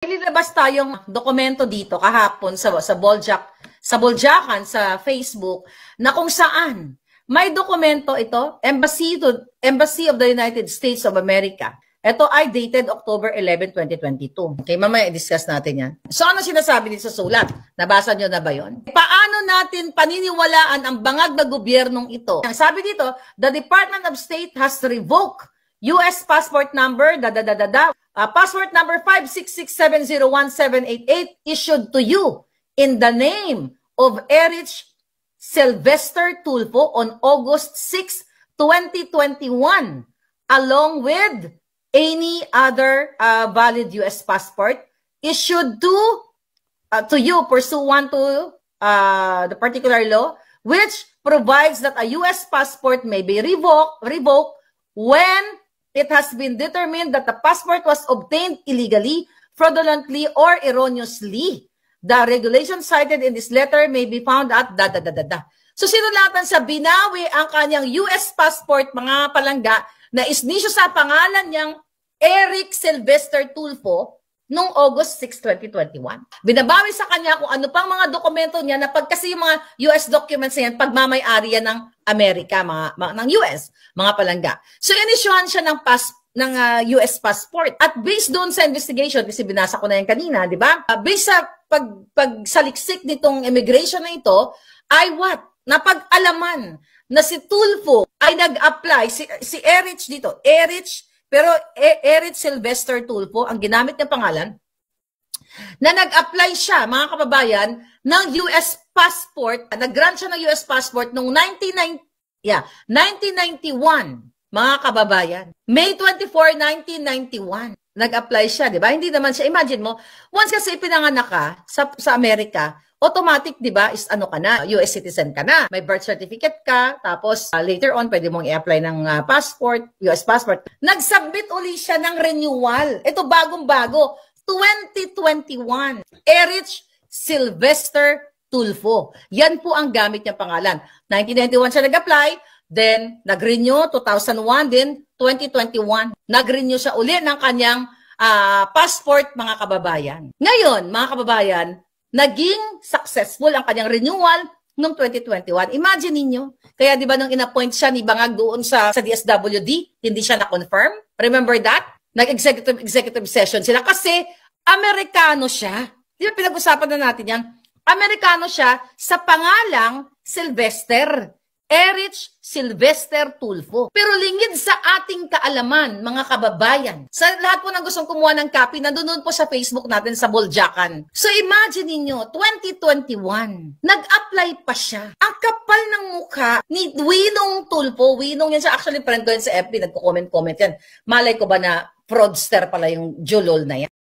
Nilabas tayong dokumento dito kahapon sa Boljakan sa Facebook na kung saan may dokumento ito, Embassy of the United States of America. Ito ay dated October 11, 2022. Okay, mamaya i-discuss natin yan. So ano sinasabi dito sa sulat? Nabasa nyo na ba yon? Paano natin paniniwalaan ang bangag na gobyernong ito? Sabi dito, the Department of State has revoked U.S. passport number, passport number 566701788 issued to you in the name of Erich Sylvester Tulfo on August 6, 2021, along with any other valid U.S. passport issued to you pursuant to the particular law, which provides that a U.S. passport may be revoked when it has been determined that the passport was obtained illegally, fraudulently, or erroneously. The regulation cited in this letter may be found at So sinulatan sa binawi ang kanyang US passport, mga palangga, na isnisyo sa pangalan niyang Erich Sylvester Tulfo noong August 6, 2021. Binabawi sa kanya kung ano pang mga dokumento niya na pagkasi yung mga US documents na yan, pagmamay-ari yan ng Amerika, ng US, mga palangga. So inisyuhan siya ng US passport. At based doon sa investigation, kasi binasa ko na yan kanina, di ba? Based sa pagsaliksik nitong immigration na ito, ay what? Napag-alaman na si Tulfo ay nag-apply, si Erich dito, Erich Sylvester Tulfo, ang ginamit niyang pangalan, na nag-apply siya, mga kababayan, ng US passport, nag-grant siya ng US passport noong 1991, mga kababayan. May 24, 1991, nag-apply siya, di ba? Hindi naman siya, imagine mo, once kasi pinanganak ka sa Amerika, automatic, di ba, is ano ka na, US citizen ka na. May birth certificate ka, tapos later on, pwede mong i-apply ng passport, US passport. Nag-submit uli siya ng renewal. Ito bagong-bago, 2021. Erich Sylvester Tulfo. Yan po ang gamit niyang pangalan. 1991 siya nag-apply, then nag-renew, 2001, then 2021. Nag-renew siya uli ng kanyang passport, mga kababayan. Ngayon, mga kababayan, naging successful ang kanyang renewal noong 2021. Imagine niyo. Kaya di ba nung inappoint siya ni Bangag doon sa DSWD, hindi siya na-confirm? Remember that? Nag-executive session sila kasi Amerikano siya. Di ba pinag-usapan na natin yan? Amerikano siya sa pangalang Sylvester. Erich Sylvester Tulfo. Pero lingid sa ating kaalaman, mga kababayan, sa lahat po na gustong kumuha ng copy, nandun po sa Facebook natin sa Boljakan. So imagine niyo 2021, nag-apply pa siya. Ang kapal ng mukha ni Winong Tulfo. Winong yan siya. Actually, friend ko yan sa FB, nagko-comment-comment yan. Malay ko ba na fraudster pala yung Julol na yan?